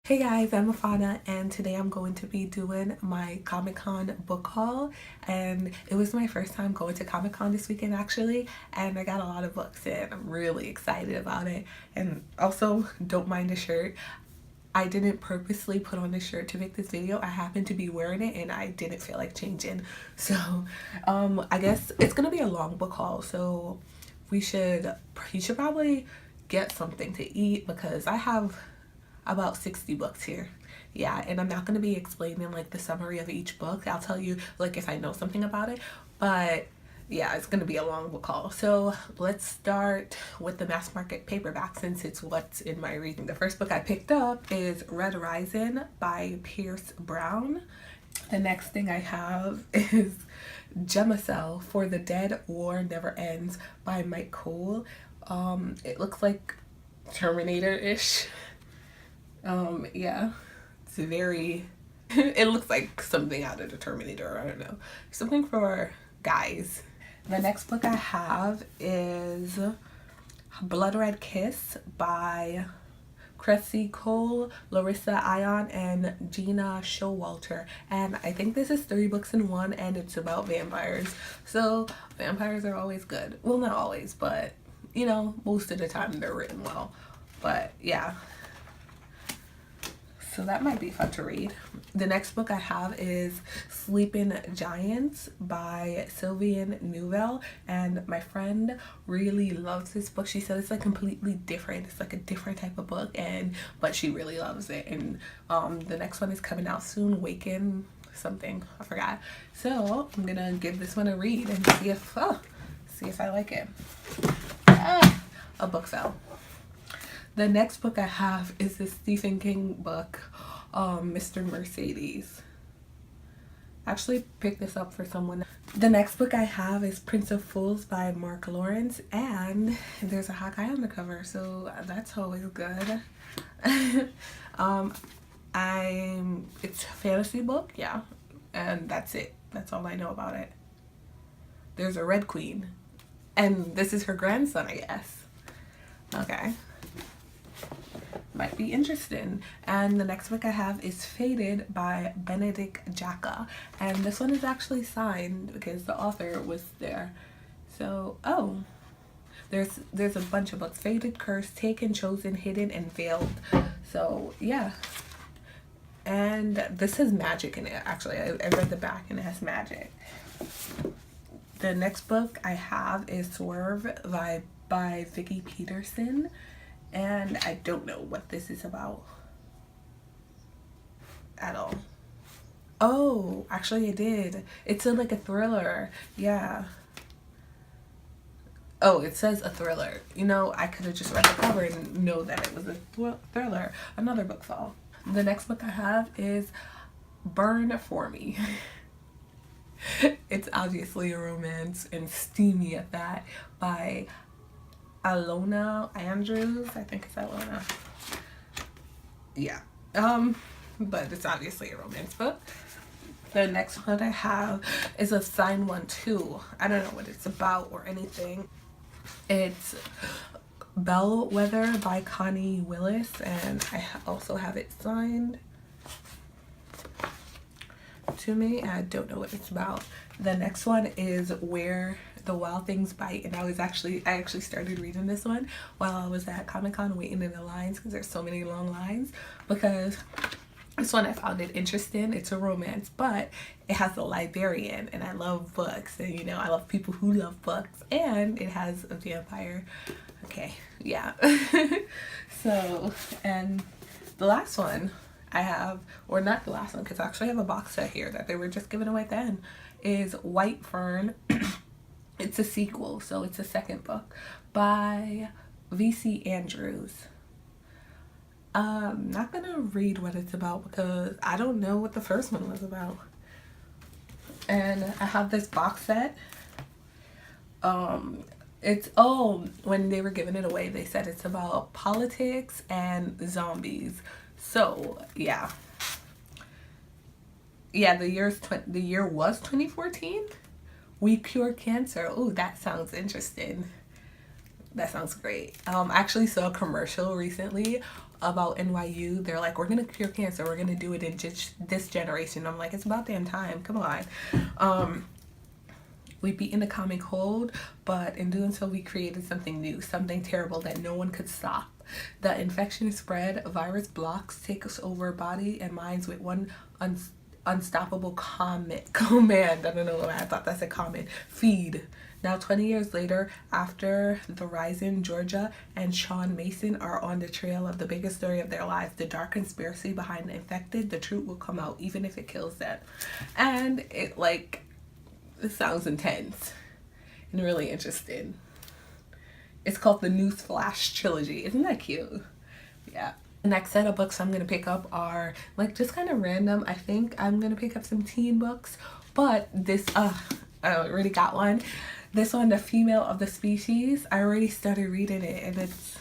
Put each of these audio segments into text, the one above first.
Hey guys, I'm Afana and today I'm going to be doing my Comic-Con book haul, and it was my first time going to Comic-Con this weekend actually, and I got a lot of books and I'm really excited about it. And also, don't mind the shirt. I didn't purposely put on this shirt to make this video. I happened to be wearing it and I didn't feel like changing. So I guess it's gonna be a long book haul, so you should probably get something to eat because I have about 60 books here. Yeah, and I'm not going to be explaining like the summary of each book. I'll tell you like if I know something about it, but yeah, it's going to be a long book haul. So let's start with the mass market paperback since it's what's in my reading. The first book I picked up is Red Rising by Pierce Brown. The next thing I have is Gemicell For the Dead War Never Ends by Mike Cole. It looks like Terminator-ish. Yeah, it's very, it looks like something out of the Terminator, I don't know, something for guys. The next book I have is Blood Red Kiss by Cressy Cole, Larissa Ion, and Gina Showalter, and I think this is 3 books in one, and it's about vampires. So vampires are always good. Well, not always, but you know, most of the time they're written well. But yeah, so that might be fun to read. The next book I have is Sleeping Giants by Sylvian Newell, and my friend really loves this book. She said it's like completely different. It's like a different type of book, but she really loves it. And the next one is coming out soon, Awaken something, I forgot. So I'm gonna give this one a read and see if I like it. A book fell. The next book I have is the Stephen King book, Mr. Mercedes. I actually picked this up for someone. The next book I have is Prince of Fools by Mark Lawrence, and there's a hot guy on the cover, so that's always good. It's a fantasy book, yeah, and that's it. That's all I know about it. There's a Red Queen, and this is her grandson, I guess. Okay. Might be interesting. And the next book I have is Faded by Benedict Jacka, and this one is actually signed because the author was there. So there's a bunch of books: Faded, Cursed, Taken, Chosen, Hidden, and Veiled. So yeah, and this has magic in it. Actually, I read the back and it has magic. The next book I have is Swerve by Vicky Peterson, and I don't know what this is about at all. Oh, actually I did. It's like a thriller. Yeah. Oh, it says a thriller. You know, I could have just read the cover and know that it was a thriller. Another book fall. The next book I have is Burn For Me. It's obviously a romance, and steamy at that, by Alona Andrews. I think it's Alona. Yeah. But it's obviously a romance book. The next one I have is a signed one too. I don't know what it's about or anything. It's Bellwether by Connie Willis, and I also have it signed to me. I don't know what it's about. The next one is Where the Wild Things Bite, and I actually started reading this one while I was at Comic-Con waiting in the lines because there's so many long lines, because this one I found it interesting. It's a romance, but it has a librarian, and I love books, and you know, I love people who love books, and it has a vampire. Okay, yeah. So, and the last one I have, or not the last one, because I actually have a box set here that they were just giving away then, is White Fern. It's a sequel, so it's a second book by V.C. Andrews. I'm not gonna read what it's about because I don't know what the first one was about. And I have this box set. When they were giving it away, they said it's about politics and zombies. So yeah, the year was 2014. We Cure Cancer. Oh, that sounds interesting. That sounds great. I actually saw a commercial recently about NYU. They're like, we're gonna cure cancer, we're gonna do it in this generation. I'm like, it's about damn time, come on. We've beaten the comic hold, but in doing so we created something new, something terrible that no one could stop. The infection is spread, virus blocks, takes over body and minds with one unstoppable command. I don't know why I thought that's a comment. Feed. Now 20 years later, after the Rising, Georgia and Sean Mason are on the trail of the biggest story of their lives, the dark conspiracy behind the infected, the truth will come out even if it kills them. And it sounds intense and really interesting. It's called the Newsflash Trilogy. Isn't that cute? Yeah. The next set of books I'm going to pick up are like just kind of random. I think I'm going to pick up some teen books, but this, I already got one. This one, The Female of the Species, I already started reading it, and it's,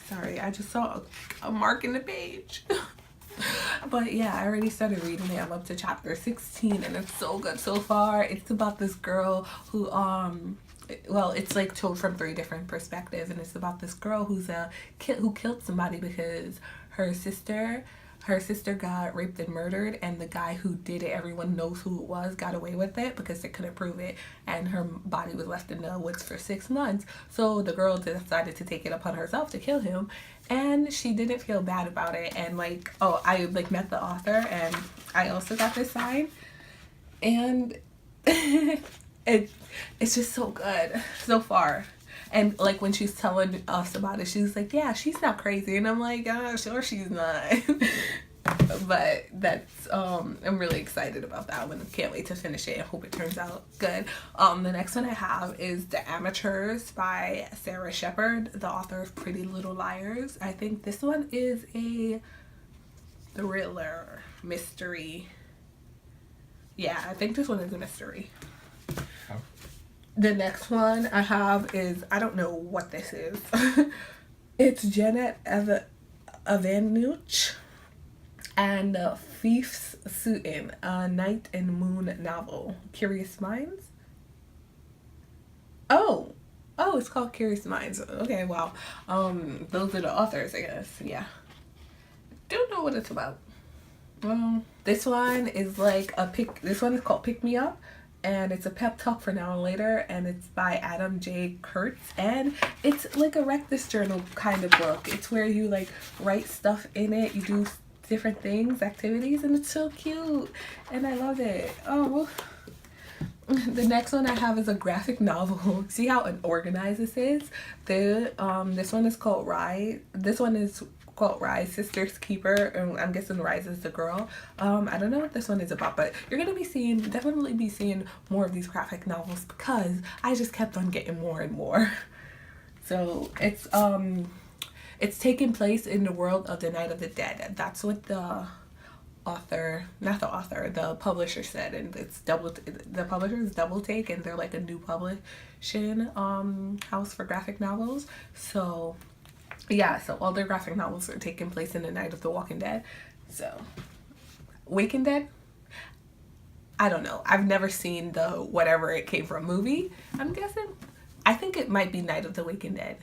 sorry, I just saw a mark in the page. But yeah, I already started reading it. I'm up to chapter 16 and it's so good so far. It's about this girl who well, it's like told from 3 different perspectives, and it's about this girl who killed somebody because her sister got raped and murdered, and the guy who did it, everyone knows who it was, got away with it because they couldn't prove it, and her body was left in the woods for 6 months. So the girl decided to take it upon herself to kill him, and she didn't feel bad about it. And I met the author, and I also got this sign, and it's just so good so far. And like when she's telling us about it, she's like, yeah, she's not crazy. And I'm like, sure she's not. But that's I'm really excited about that one. Can't wait to finish it. I hope it turns out good. The next one I have is The Amateurs by Sarah Shepard, the author of Pretty Little Liars. I think this one is a thriller mystery. Yeah, I think this one is a mystery. The next one I have is, I don't know what this is. It's Janet Avanuch and Fief's Suitin, a Night and Moon novel. Curious Minds? Oh, it's called Curious Minds. Okay, wow. Those are the authors, I guess. Yeah. Don't know what it's about. This one is like this one is called Pick Me Up. And it's a pep talk for now and later, and it's by Adam J. Kurtz, and it's like a wreck this journal kind of book. It's where you like write stuff in it, you do different things, activities, and it's so cute, and I love it. Oh, the next one I have is a graphic novel. See how unorganized this is? This one is called Rise. This one is called Rise, Sister's Keeper, and I'm guessing Rise is the girl. I don't know what this one is about, but you're gonna definitely be seeing more of these graphic novels because I just kept on getting more and more. So it's taking place in the world of the Night of the Dead. That's what the publisher said, and the publisher is Double Take, and they're like a new publishing house for graphic novels. So yeah, so all their graphic novels are taking place in the Night of the Walking Dead. So, Waking Dead? I don't know. I've never seen the whatever it came from movie, I'm guessing. I think it might be Night of the Waking Dead.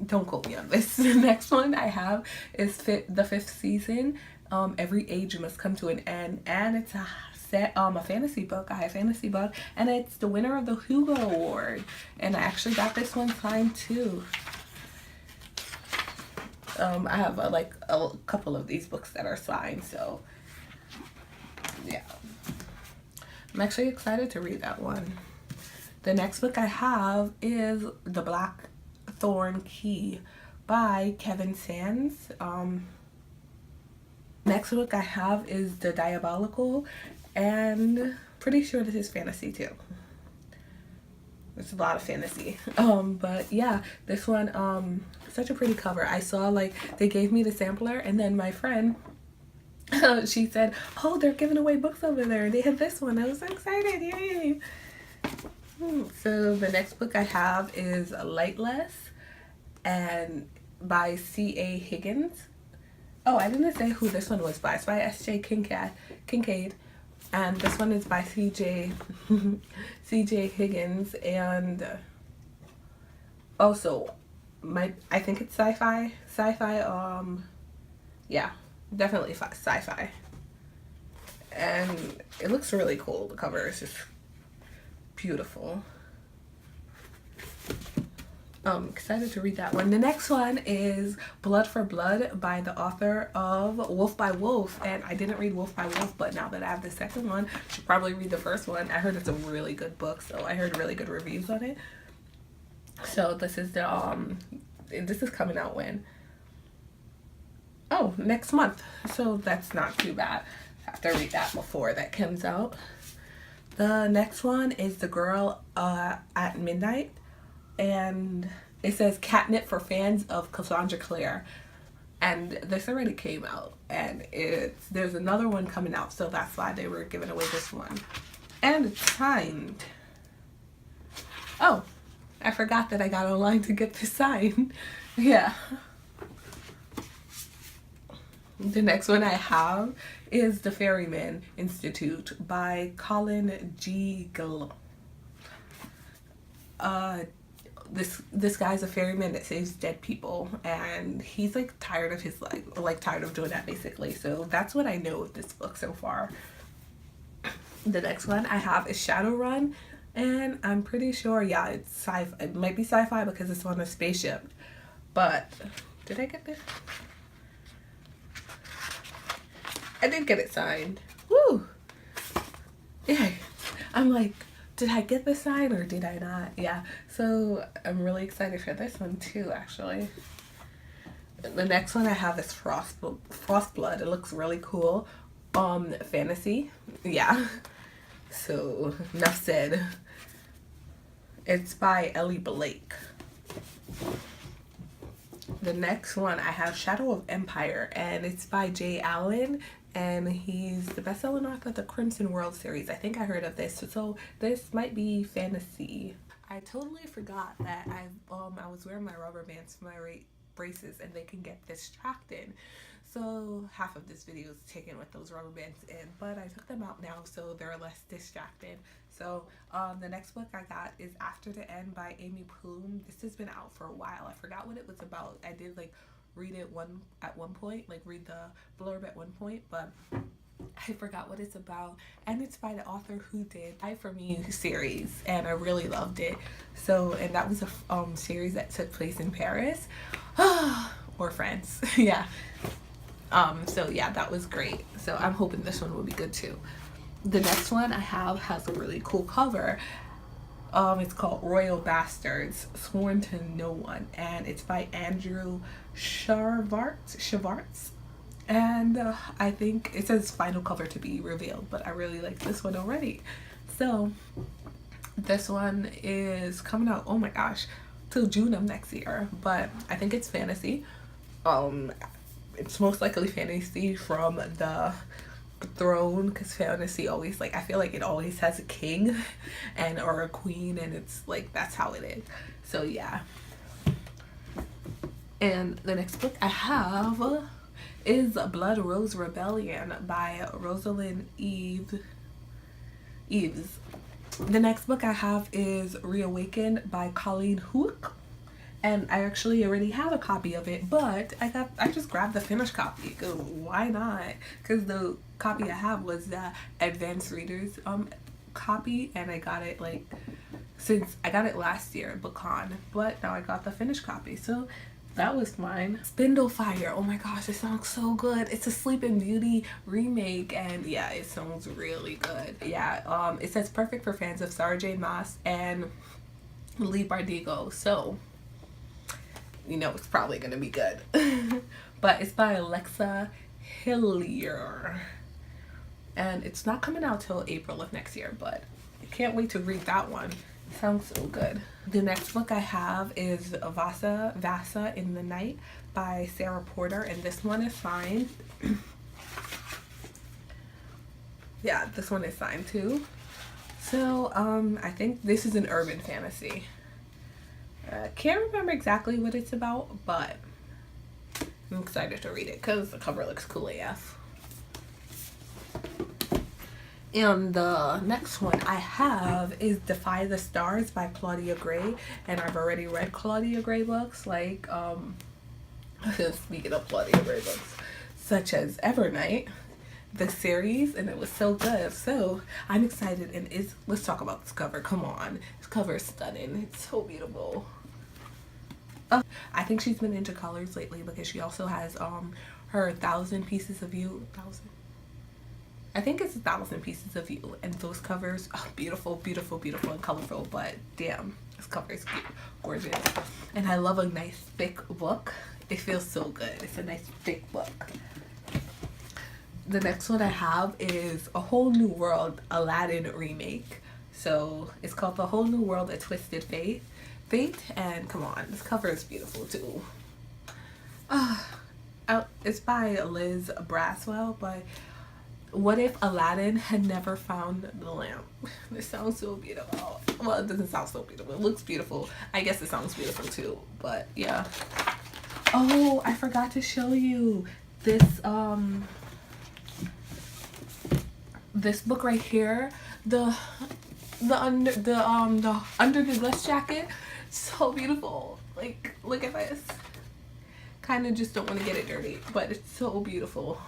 Don't quote me on this. The next one I have is the 5th season. Every age must come to an end, and it's a fantasy book, a high fantasy book, and it's the winner of the Hugo Award. And I actually got this one signed too. I have a couple of these books that are signed, so yeah. I'm actually excited to read that one. The next book I have is The Blackthorn Key by Kevin Sands. Next book I have is The Diabolical, and pretty sure this is fantasy too. There's a lot of fantasy. But yeah, this one, such a pretty cover. I saw they gave me the sampler, and then my friend, she said, oh, they're giving away books over there. They had this one. I was so excited. Yay. So the next book I have is Lightless, and by C.A. Higgins. Oh, I didn't say who this one was by. It's by S.J. Kincaid. And this one is by C.J. Higgins. And also, I think it's sci-fi. Yeah, definitely sci-fi. And it looks really cool. The cover is just beautiful. I'm excited to read that one. The next one is Blood for Blood by the author of Wolf by Wolf. And I didn't read Wolf by Wolf, but now that I have the second one, I should probably read the first one. I heard it's a really good book, so I heard really good reviews on it. So this is the this is coming out when? Oh, next month. So that's not too bad. I have to read that before that comes out. The next one is The Girl at Midnight. And it says catnip for fans of Cassandra Clare. And this already came out. And there's another one coming out. So that's why they were giving away this one. And it's signed. Oh, I forgot that I got online to get this signed. Yeah. The next one I have is The Ferryman Institute by Colin G. Gill. This guy's a ferryman that saves dead people, and he's like tired of his tired of doing that basically. So that's what I know of this book so far. The next one I have is Shadowrun, and I'm pretty sure, yeah, it's sci-fi. It might be sci-fi because it's on a spaceship. But did I get this? I did get it signed. Woo! Yeah, I'm like, did I get the sign or did I not? Yeah, so I'm really excited for this one too, actually. The next one I have is Frostblood. It looks really cool. Fantasy. Yeah. So, enough said. It's by Ellie Blake. The next one I have Shadow of Empire, and it's by Jay Allen, and he's the best-selling author of the Crimson World series. I think I heard of this, so this might be fantasy. I totally forgot that I was wearing my rubber bands for my braces, and they can get distracted. So half of this video is taken with those rubber bands in, but I took them out now so they're less distracted. So the next book I got is After the End by Amy Plume. This has been out for a while. I forgot what it was about. I did read it at one point, read the blurb at one point, but I forgot what it's about. And it's by the author who did I For Me series, and I really loved it. So, and that was a series that took place in Paris or France. Yeah. So yeah, that was great. So I'm hoping this one will be good too. The next one I have has a really cool cover. It's called Royal Bastards, Sworn to No One, and it's by Andrew Shavarts. And I think it says final cover to be revealed, but I really like this one already. So this one is coming out, oh my gosh, till June of next year, but I think it's fantasy. It's most likely fantasy from the throne, because fantasy always, I feel like it always has a king and or a queen, and it's that's how it is. So yeah. And the next book I have is Blood Rose Rebellion by Rosalind Eves. The next book I have is Reawakened by Colleen Hook. And I actually already have a copy of it, but I just grabbed the finished copy. Why not? Because the copy I have was the advanced readers copy, and I got it since I got it last year at BookCon, but now I got the finished copy, so that was mine. Spindle Fire, oh my gosh, it sounds so good. It's a Sleeping Beauty remake, and yeah, it sounds really good. Yeah, it says perfect for fans of Sarah J Maas and Lee Bardugo, so you know it's probably gonna be good. But it's by Alexa Hillier, and it's not coming out till April of next year, but I can't wait to read that one. It sounds so good. The next book I have is Vasa in the Night by Sarah Porter, and this one is signed. Yeah, this one is signed too. So I think this is an urban fantasy. Can't remember exactly what it's about, but I'm excited to read it because the cover looks cool AF. And the next one I have is Defy the Stars by Claudia Gray, and I've already read Claudia Gray books, like speaking of Claudia Gray books, such as Evernight, the series, and it was so good. So I'm excited. And let's talk about this cover. Come on, this cover is stunning. It's so beautiful. I think she's been into colors lately because she also has her 1,000 Pieces of You. 1,000. I think it's 1,000 Pieces of You, and those covers, oh, beautiful, beautiful, beautiful, and colorful. But damn, this cover is gorgeous, and I love a nice thick book. It feels so good. It's a nice thick book. The next one I have is A Whole New World Aladdin remake. So it's called The Whole New World: A Twisted Fate. And come on, this cover is beautiful too. It's by Liz Braswell, but what if Aladdin had never found the lamp? This sounds so beautiful. Well, it doesn't sound so beautiful. It looks beautiful. I guess it sounds beautiful too, but yeah. Oh, I forgot to show you this this book right here. The under the dress jacket. So beautiful. Like, look at this. Kind of just don't want to get it dirty, but it's so beautiful.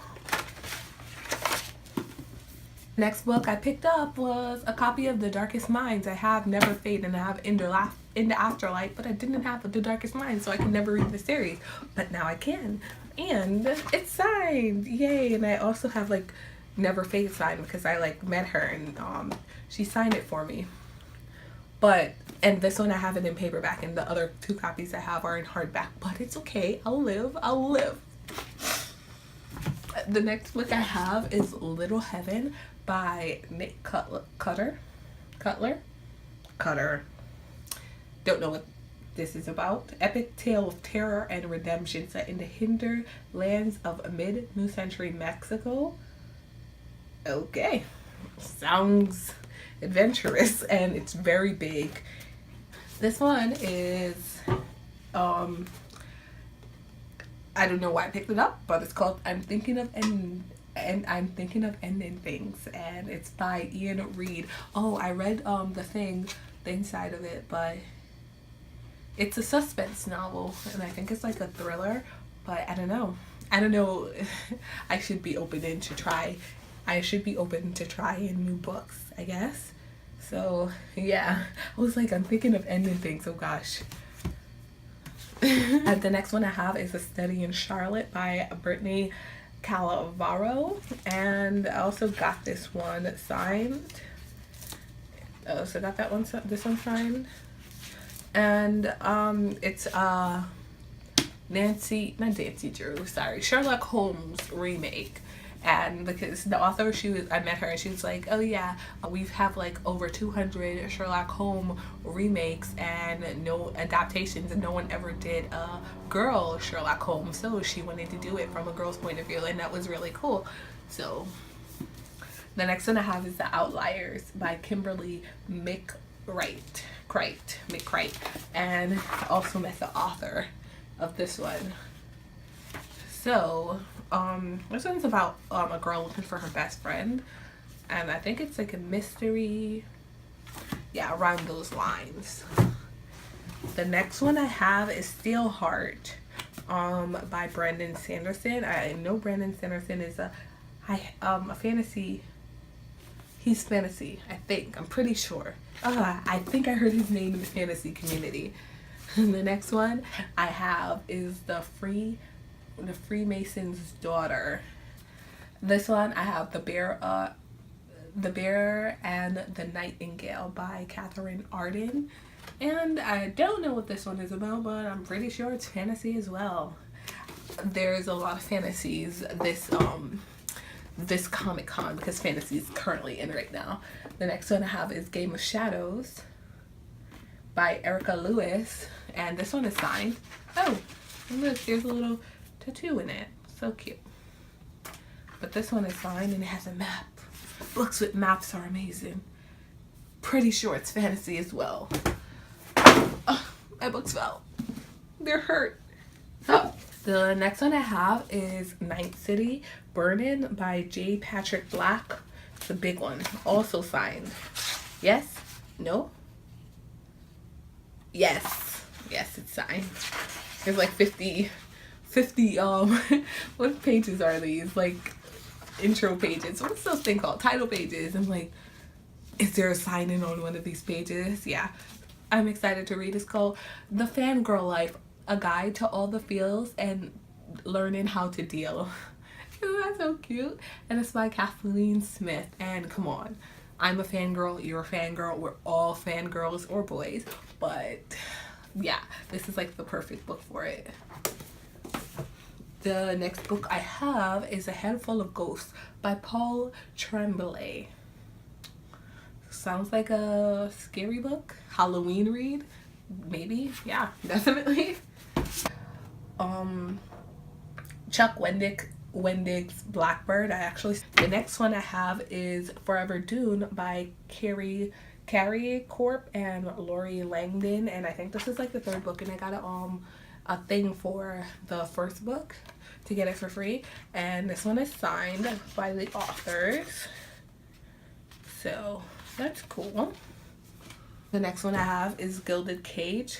Next book I picked up was a copy of The Darkest Minds. I have Never Fade and I have In the Afterlife, but I didn't have The Darkest Minds, so I can never read the series. But now I can. And it's signed. Yay. And I also have like Never Fade signed because I like met her and she signed it for me. And this one I have it in paperback, and the other 2 copies I have are in hardback, but it's okay. I'll live. The next book I have is Little Heaven by Nick Cutter. Don't know what this is about. Epic tale of terror and redemption set in the hinterlands of mid-new century Mexico. Okay. Sounds adventurous, and it's very big. This one is I don't know why I picked it up, but it's called I'm Thinking of Ending Things, and it's by Ian Reid. Oh, I read the inside of it, but it's a suspense novel, and I think it's like a thriller, but I don't know. I should be open to trying new books, I guess. So yeah, I was like, I'm thinking of ending things. Oh gosh. And the next one I have is A Study in Charlotte by Brittany Calavaro, and I also got this one signed. So got this one signed, and it's Sherlock Holmes remake. And because the author, I met her and she was like, oh yeah, we have like over 200 Sherlock Holmes remakes and no adaptations, and no one ever did a girl Sherlock Holmes, so she wanted to do it from a girl's point of view, and that was really cool. So the next one I have is The Outliers by Kimberly McCreight, and I also met the author of this one. So this one's about a girl looking for her best friend, and I think it's like a mystery, yeah, around those lines. The next one I have is Steelheart by Brandon Sanderson. I know Brandon Sanderson is a fantasy. He's fantasy, I think. I'm pretty sure. I think I heard his name in the fantasy community. The next one I have is The Freemason's Daughter. This one I have The Bear and the Nightingale by Catherine Arden. And I don't know what this one is about, but I'm pretty sure it's fantasy as well. There's a lot of fantasies this Comic-Con because fantasy is currently in right now. The next one I have is Game of Shadows by Erica Lewis, and this one is signed. Oh, and look, there's a little tattoo in it. So cute. But this one is signed and it has a map. Books with maps are amazing. Pretty sure it's fantasy as well. My books fell. They're hurt. Oh. The next one I have is Night City Burnin by J. Patrick Black. It's a big one. Also signed. Yes? No? Yes. Yes, it's signed. There's like 50 what pages are these? Like intro pages. What's those thing called? Title pages. I'm like, is there a sign-in on one of these pages? Yeah. I'm excited to read. It's called The Fangirl Life, a guide to all the feels and learning how to deal. Isn't that so cute? And it's by Kathleen Smith. And come on, I'm a fangirl, you're a fangirl, we're all fangirls or boys. But yeah, this is like the perfect book for it. The next book I have is A Head Full of Ghosts by Paul Tremblay. Sounds like a scary book. Halloween read? Maybe. Yeah, definitely. Chuck Wendig's Blackbird. The next one I have is Forever Dune by Carrie Corp and Lori Langdon, and I think this is like the third book, and I got a thing for the first book to get it for free, and this one is signed by the authors, so that's cool. The next one I have is Gilded Cage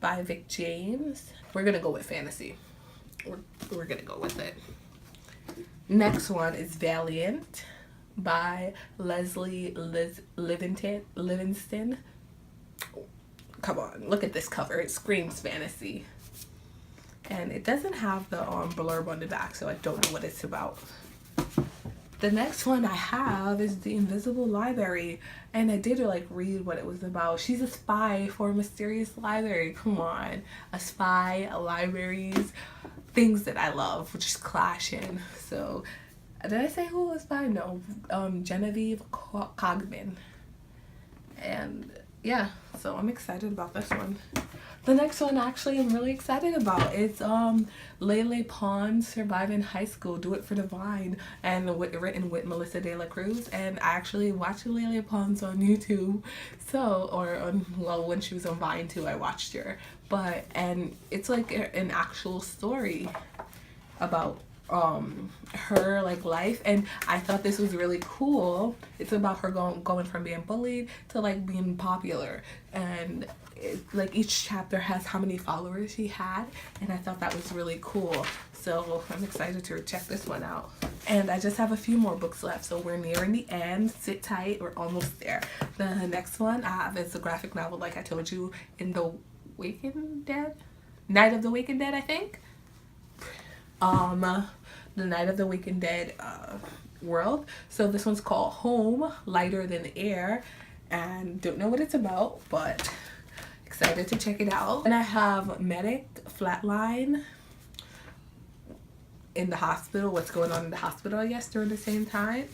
by Vic James. We're gonna go with fantasy. We're gonna go with it. Next one is Valiant by Leslie Livingston. Come on, look at this cover. It screams fantasy. And it doesn't have the blurb on the back, so I don't know what it's about. The next one I have is The Invisible Library, and I did like read what it was about. She's a spy for a mysterious library. Come on, a spy, libraries, things that I love, which is clashing. So, did I say who was by? No, Genevieve Cogman. And yeah, so I'm excited about this one. The next one actually I'm really excited about. It's Laelia Ponds, Surviving High School, Do It for the Vine, and written with Melissa De La Cruz. And I actually watched Laelia Ponds on YouTube, when she was on Vine too, I watched her. And it's like an actual story about her like life, and I thought this was really cool. It's about her going from being bullied to like being popular, and like each chapter has how many followers she had, and I thought that was really cool. So I'm excited to check this one out. And I just have a few more books left, so we're nearing the end. Sit tight, we're almost there. The next one I have is a graphic novel, like I told you, in the Night of the Wakened Dead, I think. The Night of the Wakened Dead world. So this one's called Home, Lighter Than Air, and don't know what it's about, but excited to check it out. And I have Medic, Flatline, in the hospital, what's going on in the hospital, I guess, during that time.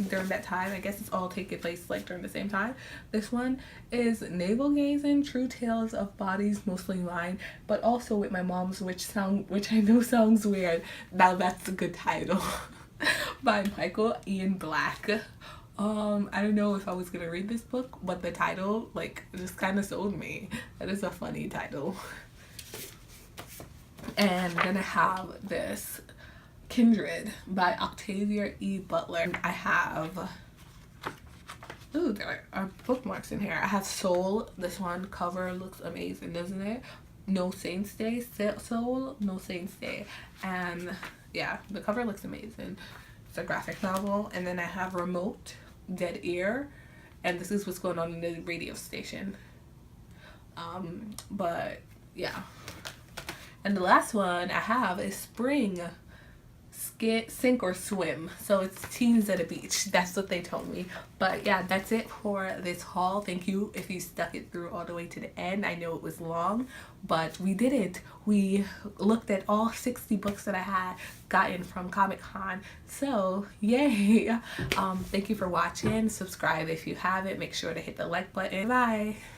I guess it's all taking place like during the same time. This one is Navelgazing, True Tales of Bodies Mostly Mine, but also with my mom's, which I know sounds weird. Now that's a good title. By Michael Ian Black. I don't know if I was gonna read this book, but the title like just kind of sold me. That is a funny title. And then I have this Kindred by Octavia E. Butler. I have, ooh, there are bookmarks in here. I have Soul. This one cover looks amazing, doesn't it? No Saints Day. Soul, No Saints Day. And yeah, the cover looks amazing. It's a graphic novel. And then I have Remote, Dead Ear. And this is what's going on in the radio station. But yeah. And the last one I have is Spring, Sink or Swim. So it's teens at a beach. That's what they told me. But yeah, that's it for this haul. Thank you if you stuck it through all the way to the end. I know it was long, but we did it. We looked at all 60 books that I had gotten from ComicCon. So yay. Thank you for watching. Subscribe if you haven't. Make sure to hit the like button. Bye.